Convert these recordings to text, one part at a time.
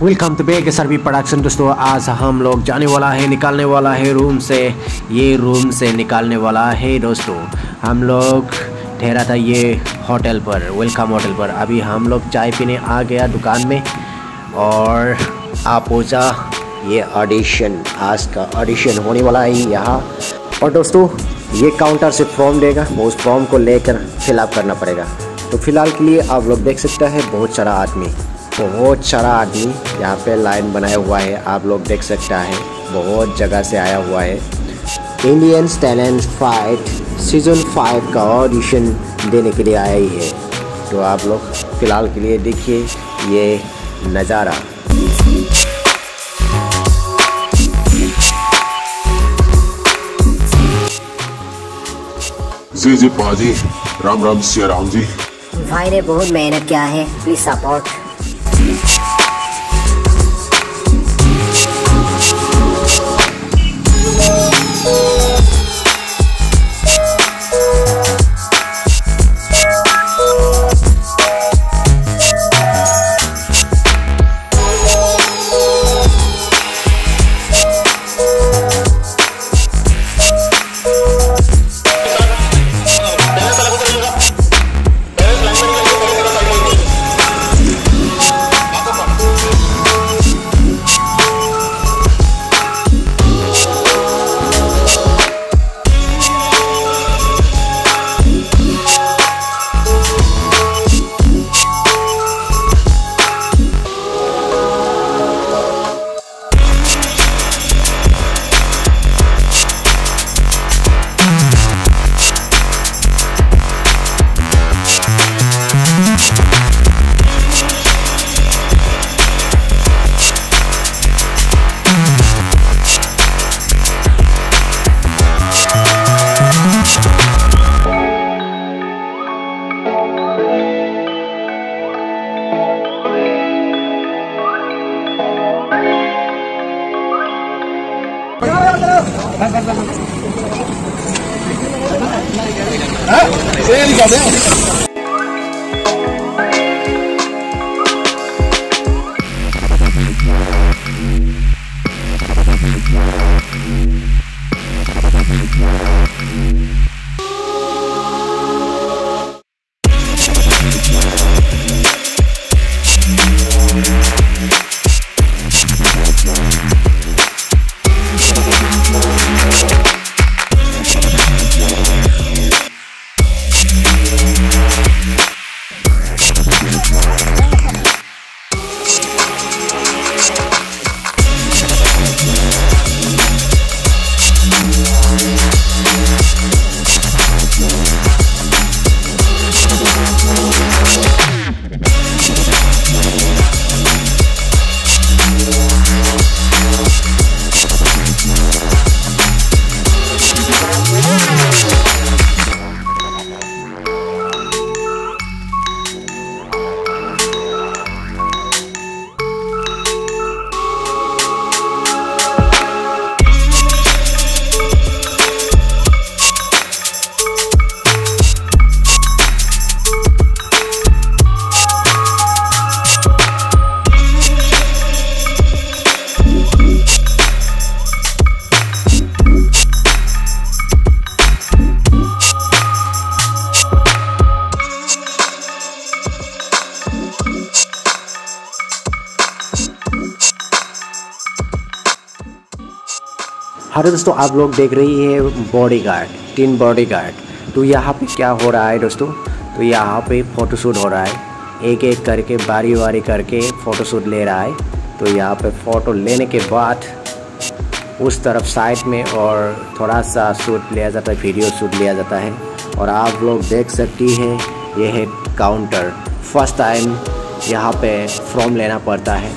Welcome to बेग SRB production. दोस्तों आज हम लोग जाने वाला है, निकालने वाला है रूम से, ये रूम से निकालने वाला है। दोस्तों हम लोग ठहरा था ये होटल पर, वेलकम होटल पर। अभी हम लोग चाय पीने आ गया दुकान में और आप पहुँचा ये ऑडिशन, आज का ऑडिशन होने वाला है यहाँ। और दोस्तों ये काउंटर से फॉर्म देगा, उस फॉर्म को लेकर फिलअप करना पड़ेगा। तो फ़िलहाल के लिए आप लोग देख सकते हैं बहुत सारा आदमी यहाँ पे लाइन बनाया हुआ है। आप लोग देख सकते हैं बहुत जगह से आया हुआ है। इंडियन टैलेंट फाइट सीज़न 5 का ऑडिशन देने के लिए आया ही है। तो आप लोग फ़िलहाल के लिए देखिए ये नज़ारा। जी पाजी, राम राम सिया राम जी। भाई ने बहुत मेहनत किया है, प्लीज सपोर्ट। हेलो दोस्तों, आप लोग देख रही है बॉडीगार्ड, 3 बॉडीगार्ड। तो यहाँ पे क्या हो रहा है दोस्तों, तो यहाँ पे फ़ोटोशूट हो रहा है। एक एक करके बारी बारी करके फ़ोटोशूट ले रहा है। तो यहाँ पे फ़ोटो लेने के बाद उस तरफ साइड में और थोड़ा सा शूट लिया जाता है, वीडियो शूट लिया जाता है। और आप लोग देख सकती हैं ये है काउंटर। फर्स्ट टाइम यहाँ पे फॉर्म लेना पड़ता है,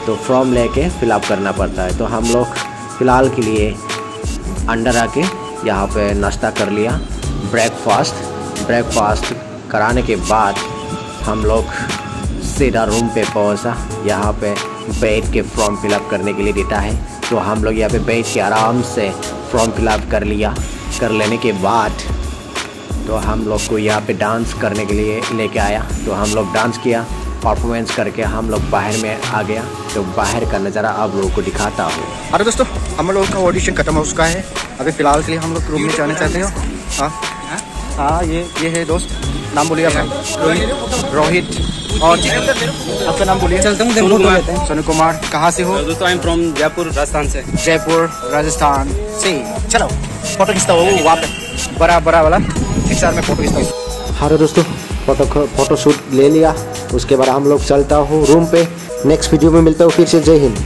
तो फॉर्म लेके फिलअप करना पड़ता है। तो हम लोग फ़िलहाल के लिए अंदर आके यहाँ पे नाश्ता कर लिया, ब्रेकफास्ट कराने के बाद हम लोग सीधा रूम पे पहुँचा। यहाँ पे बैठ के फॉर्म फिलअप करने के लिए देता है। तो हम लोग यहाँ पे बैठ के आराम से फॉर्म फिलअप कर लिया। कर लेने के बाद तो हम लोग को यहाँ पे डांस करने के लिए लेके आया। तो हम लोग डांस किया। परफॉर्मेंस करके हम लोग बाहर में आ गया। तो बाहर का नज़ारा आप लोगों को दिखाता हूँ। अरे दोस्तों, हम लोगों का ऑडिशन खत्म हो चुका है। अभी फ़िलहाल के लिए हम लोग रूम में जाना चाहते हो। हाँ, ये है दोस्त। नाम बोलिए अपना। रोहित। और आपका नाम बोलिए। चलता हूँ। सोनू कुमार। कहाँ से हो? दोस्तों, I am from Jaipur, Rajasthan से। जयपुर राजस्थान से। चलो फोटो खींचता हूँ वहाँ पे बड़ा वाला एक साथ में फोटो खींचता हूँ। हाँ दोस्तों, फोटो शूट ले लिया। उसके बाद हम लोग चलता हूँ रूम पे। नेक्स्ट वीडियो में मिलता हूँ फिर से। जय हिंद।